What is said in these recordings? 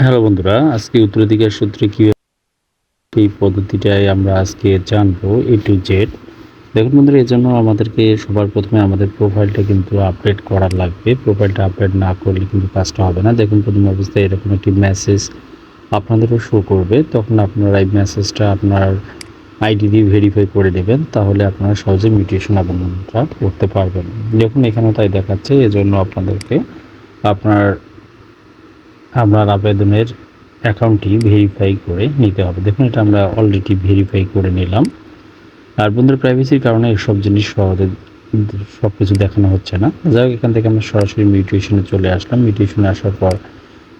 Hello বন্ধুরা, আজকে উত্তরাধিকার সূত্রে কিভাবে এই পদ্ধতিটাই আমরা আজকে জানবো A to Z। দেখুন বন্ধুরা, এজন্য আমাদেরকে সবার প্রথমে আমাদের প্রোফাইলটা কিন্তু আপডেট করা লাগবে। প্রোফাইলটা আপডেট না করলে কিন্তু কাজটা হবে না। দেখুন প্রথম অবস্থায় এরকম একটি মেসেজ আপনাদেরও শো করবে। তখন আপনারা এই মেসেজটা আপনার আইডি দিয়ে ভেরিফাই করে নেবেন, তাহলে আপনারা সহজে মিউটেশন আবেদনটা করতে পারবেন। দেখুন এখানেও তাই দেখাচ্ছে, এজন্য আপনাদেরকে আপনার আপনার আবেদনের অ্যাকাউন্টটি ভেরিফাই করে নিতে হবে। দেখুন এটা আমরা অলরেডি ভেরিফাই করে নিলাম। আর বন্ধুরা, প্রাইভেসির কারণে এসব জিনিস সহজে সব কিছু দেখানো হচ্ছে না। যাই হোক, এখান থেকে আমরা সরাসরি মিউটেশনে চলে আসলাম। মিউটেশনে আসার পর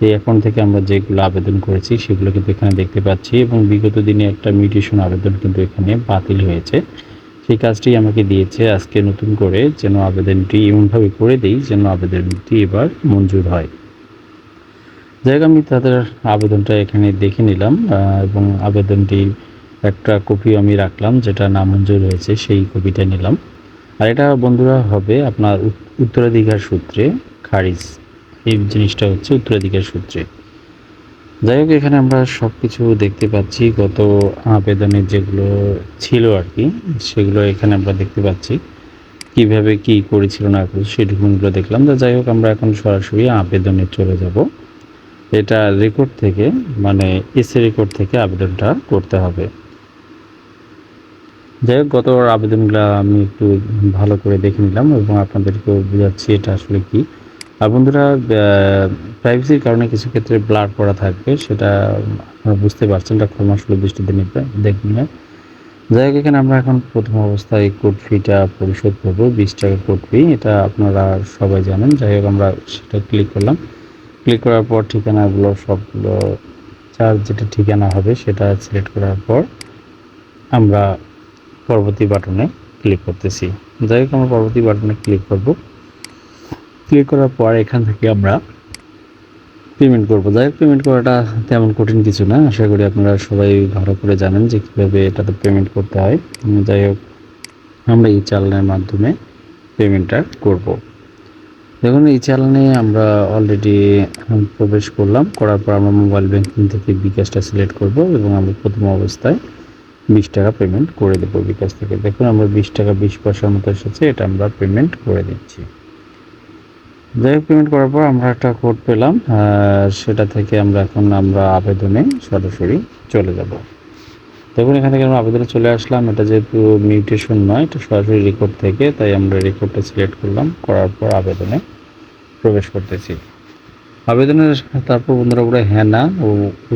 এই অ্যাকাউন্ট থেকে আমরা যেগুলো আবেদন করেছি সেগুলো কিন্তু এখানে দেখতে পাচ্ছি, এবং বিগত দিনে একটা মিউটেশন আবেদন কিন্তু এখানে বাতিল হয়েছে। সেই কাজটি আমাকে দিয়েছে আজকে নতুন করে, যেন আবেদনটি এমনভাবে করে দিই যেন আবেদনটি এবার মঞ্জুর হয়। যাই হোক, আমি তাদের আবেদনটা এখানে দেখে নিলাম, এবং আবেদনটি একটা কপি আমি রাখলাম, যেটা নামঞ্জুর হয়েছে সেই কপিটা নিলাম। আর এটা বন্ধুরা হবে আপনার উত্তরাধিকার সূত্রে খারিজ। এই জিনিসটা হচ্ছে উত্তরাধিকার সূত্রে। যাই হোক, এখানে আমরা সব কিছু দেখতে পাচ্ছি, গত আবেদনে যেগুলো ছিল আর কি, সেগুলো এখানে আমরা দেখতে পাচ্ছি কিভাবে কি করেছিল না করেছিল সেই ডকুমেন্টগুলো দেখলাম। যাই হোক, আমরা এখন সরাসরি আবেদনে চলে যাব। এটা রেকর্ড থেকে, মানে এসএ রেকর্ড থেকে আবেদনটা করতে হবে। যাই হোক, গত আবেদনগুলো আমি একটু ভালো করে দেখে নিলাম এবং আপনাদেরকেও বোঝাচ্ছি এটা আসলে কি। আর বন্ধুরা, প্রাইভেসির কারণে কিছু ক্ষেত্রে ব্লার করা থাকবে, সেটা আপনারা বুঝতে পারছেন, এটা ক্ষমাসুলভ দৃষ্টিতে দেখবেন। যাই হোক, এখানে আমরা এখন প্রথম অবস্থায় কোড ফিটা পরিশোধ করবো, 20 টাকা কোড ফি। এটা আপনারা সবাই জানেন। যাই হোক, আমরা সেটা ক্লিক করলাম। ক্লিক করার পর ঠিকানাগুলো সবগুলো যার যেটা ঠিকানা হবে সেটা সিলেক্ট করার পর আমরা পরবর্তী বাটনে ক্লিক করতেছি। যাই হোক, আমরা পরবর্তী বাটনে ক্লিক করব। ক্লিক করার পর এখান থেকে আমরা পেমেন্ট করব। যাই হোক, পেমেন্ট করাটা তেমন কঠিন কিছু না, আশা করি আপনারা সবাই ভালো করে জানেন যে কীভাবে এটাতে পেমেন্ট করতে হয়। যাই হোক, আমরা এই চালানের মাধ্যমে পেমেন্টটা করব। দেখুন এই চালানে আমরা অলরেডি প্রবেশ করলাম। করার পর আমরা মোবাইল ব্যাংকিং থেকে বিকাশটা সিলেক্ট করব এবং আমরা প্রথম অবস্থায় 20 টাকা পেমেন্ট করে দেবো বিকাশ থেকে। দেখুন আমরা 20 টাকা 20 পয়সার মতো এসেছে, এটা আমরা পেমেন্ট করে দিচ্ছি। যাই হোক, পেমেন্ট করার পর আমরা একটা কোড পেলাম, সেটা থেকে আমরা আবেদনে সরাসরি চলে যাব। দেখুন এখান থেকে আমরা আবেদনে চলে আসলাম। এটা যেহেতু মিউটেশন নয়, এটা সরাসরি রেকর্ড থেকে, তাই আমরা রেকর্ডটা সিলেক্ট করলাম। করার পর আবেদনে প্রবেশ করতেছি। আবেদনের তারপর বন্ধুরা উপরে হ্যাঁ না ও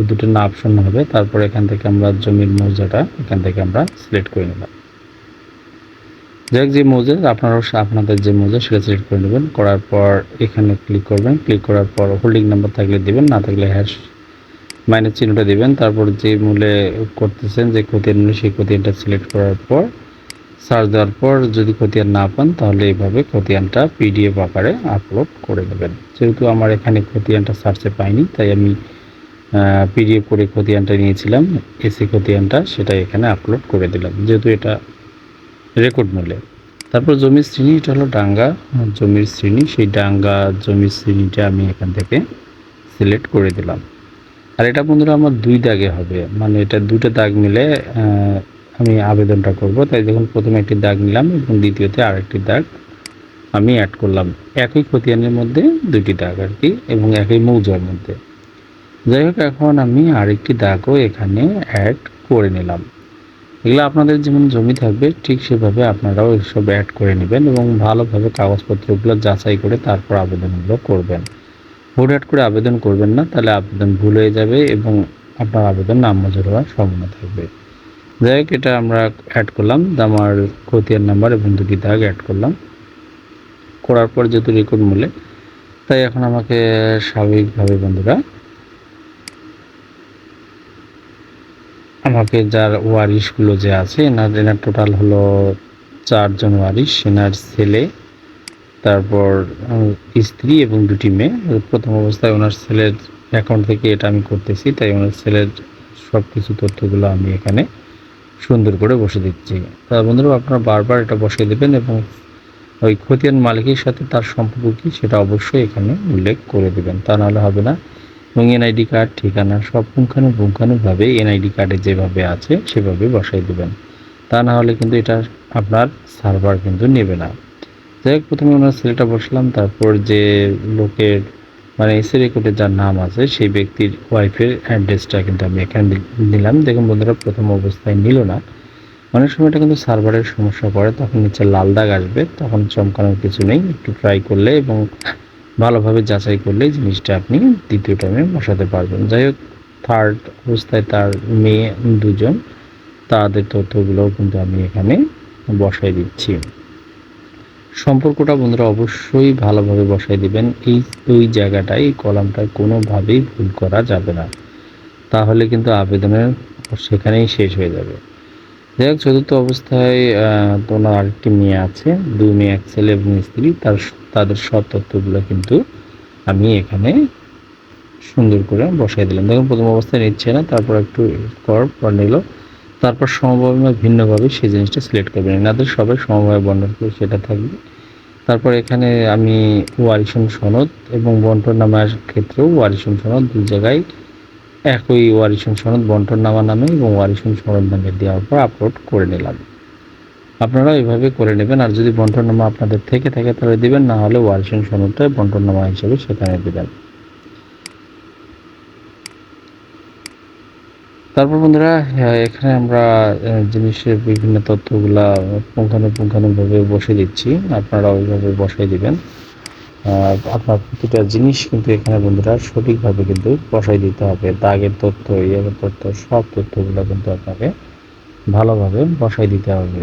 দুটো না অপশন হবে। তারপর এখান থেকে আমরা জমির মৌজাটা এখান থেকে আমরা সিলেক্ট করে নিলাম। যাই হোক, যে মৌজা আপনারাও আপনাদের যে মৌজা সেটা সিলেক্ট করে নেবেন। করার পর এখানে ক্লিক করবেন। ক্লিক করার পর হোল্ডিং নাম্বার থাকলে দেবেন, না থাকলে হ্যাশ মাইনাস চিহ্নটা দেবেন। তারপর যে মূল্যে করতেছেন, যে খতিয়ান মূল্য, সেই খতিয়ানটা সিলেক্ট করার পর সার্চ দেওয়ার পর যদি খতিয়ান না পান, তাহলে এইভাবে খতিয়ানটা পিডিএফ আকারে আপলোড করে দেবেন। যেহেতু আমার এখানে খতিয়ানটা সার্চে পাইনি, তাই আমি পিডিএফ করে খতিয়ানটা নিয়েছিলাম, এসি খতিয়ানটা, সেটা এখানে আপলোড করে দিলাম, যেহেতু এটা রেকর্ড মূল্যে। তারপর জমির শ্রেণী, এটা হলো ডাঙ্গা জমির শ্রেণী, সেই ডাঙ্গা জমির শ্রেণীটা আমি এখান থেকে সিলেক্ট করে দিলাম। আর এটা বন্ধুরা আমার 2 দাগে হবে, মানে এটা 2টা দাগ মিলে আমি আবেদনটা করব। তাই দেখুন প্রথমে একটি দাগ নিলাম এবং দ্বিতীয়তে আরেকটি দাগ আমি অ্যাড করলাম। একই খতিয়ানের মধ্যে 2টি দাগ আর কি, এবং একই মৌজার মধ্যে। যাই হোক, এখন আমি আরেকটি দাগও এখানে অ্যাড করে নিলাম। এগুলো আপনাদের যেমন জমি থাকবে ঠিক সেভাবে আপনারাও এসব অ্যাড করে নেবেন এবং ভালোভাবে কাগজপত্রগুলো যাচাই করে তারপর আবেদনগুলো করবেন। হুট হাট করে আবেদন করবেন না, তাহলে আবেদন ভুল হয়ে যাবে এবং আপনার আবেদন নামঞ্জুর হওয়ার সম্ভাবনা থাকবে। যাই হোক, এটা আমরা অ্যাড করলাম, আমার খতিয়ান নাম্বার এবং 2টি দাগ অ্যাড করলাম। করার পর যেহেতু রেকর্ড মূল্যে, তাই এখন আমাকে স্বাভাবিকভাবে বন্ধুরা আমাকে যার ওয়ারিশগুলো যে আছে, এনার টোটাল হলো 4 জন ওয়ারিশ, এনার ছেলে, তারপর স্ত্রী এবং 2টি মেয়ে। প্রথম অবস্থায় ওনার ছেলের অ্যাকাউন্ট থেকে এটা আমি করতেছি, তাই ওনার ছেলের সব কিছু তথ্যগুলো আমি এখানে সুন্দর করে বসে দিচ্ছি। তা বন্ধুরা, আপনারা বারবার এটা বসিয়ে দেবেন এবং ওই খতিয়ান মালিকের সাথে তার সম্পর্ক কী সেটা অবশ্যই এখানে উল্লেখ করে দেবেন, তা নাহলে হবে না। এবং এনআইডি কার্ড, ঠিকানা সব পুঙ্খানুপুঙ্খানুভাবে এনআইডি কার্ডে যেভাবে আছে সেভাবে বসাই দেবেন। তা না হলে কিন্তু এটা আপনার সার্ভার কিন্তু নেবে না। যাই হোক, প্রথমে ওনার ছেলেটা বসলাম, তারপর যে লোকের মানে এসে রেকর্ডে যার নাম আছে সেই ব্যক্তির ওয়াইফের অ্যাড্রেসটা কিন্তু আমি এখানে নিলাম। দেখুন বন্ধুরা, প্রথম অবস্থায় নিল না। অনেক সময় এটা কিন্তু সার্ভারের সমস্যা পড়ে, তখন নিচে লাল দাগ আসবে, তখন চমকানোর কিছু নেই। একটু ট্রাই করলে এবং ভালোভাবে যাচাই করলে জিনিসটা আপনি দ্বিতীয় টাইমে বসাতে পারবেন। যাই হোক, থার্ড অবস্থায় তার মেয়ে দুজন, তাদের তথ্যগুলোও কিন্তু আমি এখানে বসাই দিচ্ছি। সম্পর্কটা বন্ধুরা অবশ্যই ভালোভাবে বসাই দিবেন। ওই জায়গাটায় এই কলামটায় কোনোভাবেই ভুল করা যাবে না, তাহলে কিন্তু আবেদনের সেখানেই শেষ হয়ে যাবে। যাই হোক, চতুর্থ অবস্থায় ওনার আরেকটি মেয়ে আছে, 2 মেয়ে, 1 ছেলে এবং স্ত্রী। তাদের সব তথ্যগুলো কিন্তু আমি এখানে সুন্দর করে বসাই দিলাম। দেখুন প্রথম অবস্থায় নিচ্ছে না, তারপর একটু পর নিল, তারপর সমভাবে বা ভিন্নভাবে সেই জিনিসটা সিলেক্ট করবেন। এনাদের সবাই সমভাবে বন্টন করে সেটা থাকবে। তারপর এখানে আমি ওয়ারিশন সনদ এবং বন্টননামার ক্ষেত্রেও ওয়ারিশন সনদ, 2 জায়গায় একই ওয়ারিশন সনদ বন্টননামা নামে এবং ওয়ারিশন সনদ নামে দেওয়ার পর আপলোড করে নিলাম। আপনারা এভাবে করে নেবেন। আর যদি বন্টননামা আপনাদের থেকে থাকে তাহলে দিবেন, না হলে ওয়ারিশন সনদটা বন্টননামা হিসেবে সেখানে দিবেন। তারপর বন্ধুরা, এখানে আমরা জিনিসের বিভিন্ন তথ্যগুলা পুঙ্খানুপুঙ্খানুভাবে বসে দিচ্ছি, আপনারা ওইভাবে বসাই দিবেন। আপনার প্রতিটা জিনিস কিন্তু এখানে বন্ধুরা সঠিকভাবে কিন্তু বসাই দিতে হবে। দাগের তথ্য, ইয়ের তথ্য, সব তথ্যগুলো কিন্তু আপনাকে ভালোভাবে বসাই দিতে হবে।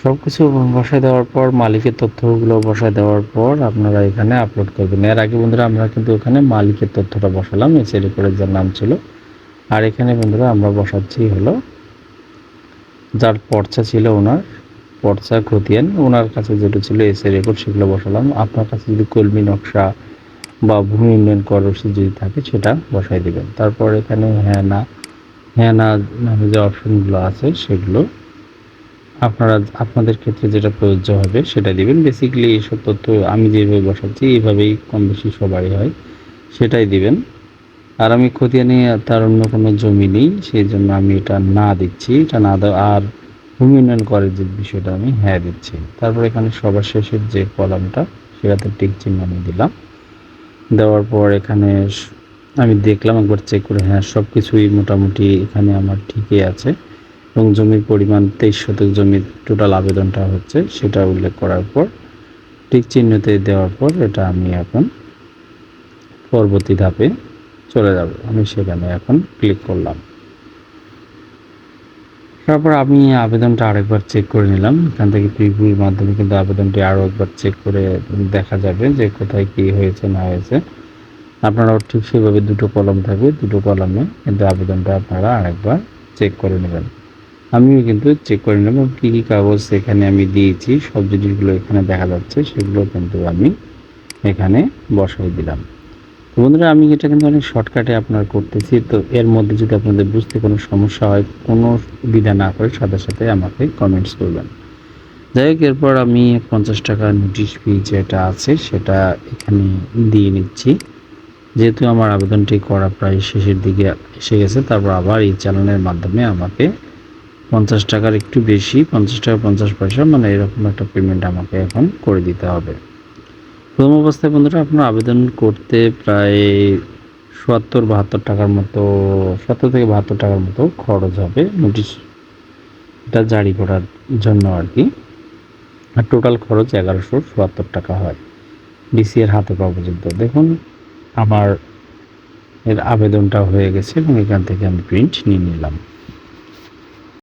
সব কিছু বসায় দেওয়ার পর, মালিকের তথ্যগুলো বসায় দেওয়ার পর আপনারা এখানে আপলোড করবেন। এর আগে বন্ধুরা আমরা কিন্তু ওখানে মালিকের তথ্যটা বসালাম, এসে রেকর্ডের যার নাম ছিল। আর এখানে বন্ধুরা আমরা বসাচ্ছি হলো যার পর্চা ছিল, ওনার পর্চা খতিয়ান, ওনার কাছে যেটা ছিল এসে রেকর্ড, সেগুলো বসালাম। আপনার কাছে যদি কলমি নকশা বা ভূমি উন্নয়ন কর রসিদ যদি থাকে সেটা বসাই দেবেন। তারপর এখানে হ্যাঁ না নামে যে অপশনগুলো আছে সেগুলো আপনাদের ক্ষেত্রে যেটা প্রযোজ্য হবে সেটা দিবেন। বেসিক্যালি এইসব তথ্য আমি যেভাবে বসাচ্ছি এইভাবেই কম বেশি সবারই হয়, সেটাই দিবেন। আর আমি খতিয়ানে তার অন্য কোনো জমি নেই, সেই জন্য আমি এটা না দিচ্ছি, এটা না দেওয়া। আর ভূমি উন্নয়ন করের যে বিষয়টা আমি হ্যাঁ দিচ্ছি। তারপর এখানে সবার শেষের যে কলামটা সেটাতে টিক চিহ্ন আমি দিলাম। দেওয়ার পর এখানে আমি দেখলাম একবার চেক করে, হ্যাঁ সব কিছুই মোটামুটি এখানে আমার ঠিকই আছে। এবং জমির পরিমাণ 23 শতক জমির টোটাল আবেদনটা হচ্ছে সেটা উল্লেখ করার পর টিক চিহ্নতে দেওয়ার পর এটা আমি এখন পরবর্তী ধাপে চলে যাব। আমি সেখানে এখন ক্লিক করলাম। তারপর আমি আবেদনটা আরেকবার চেক করে নিলাম। এখান থেকে প্রিভিউর মাধ্যমে কিন্তু আবেদনটি আরও একবার চেক করে দেখা যাবে যে কোথায় কী হয়েছে না হয়েছে। আপনারাও ঠিক সেভাবে 2টো কলাম থাকবে, 2টো কলামে কিন্তু আবেদনটা আপনারা আরেকবার চেক করে নেবেন। আমিও কিন্তু চেক করে নেব কী কী কাগজ এখানে আমি দিয়েছি, সব জিনিসগুলো এখানে দেখা যাচ্ছে, সেগুলো কিন্তু আমি এখানে বসাই দিলাম। তো বন্ধুরা, আমি এটা কিন্তু অনেক শর্টকাটে আপনার করতেছি। তো এর মধ্যে যদি আপনাদের বুঝতে কোনো সমস্যা হয়, কোনো দ্বিধা না করে সাথে সাথে আমাকে কমেন্টস করবেন। যাই হোক, এরপর আমি 50 টাকা নোটিশ ফি যেটা আছে সেটা এখানে দিয়ে নিচ্ছি, যেহেতু আমার আবেদনটি করা প্রায় শেষের দিকে এসে গেছে। তারপর আবার এই চালানের মাধ্যমে আমাকে 50 টাকার একটু বেশি, 50 টাকা 50 পয়সা, মানে এরকম একটা পেমেন্ট আমাকে এখন করে দিতে হবে। প্রথম অবস্থায় বন্ধুরা আপনার আবেদন করতে প্রায় ৭০-৭২ টাকার মতো, ৭০ থেকে ৭২ টাকার মতো খরচ হবে নোটিশটা জারি করার জন্য আর কি। আর টোটাল খরচ ১১৭৭ টাকা হয় ডিসি এর হাতে পাওয়া পর্যন্ত। দেখুন আমার এর আবেদনটা হয়ে গেছে এবং এখান থেকে আমি প্রিন্ট নিয়ে নিলাম।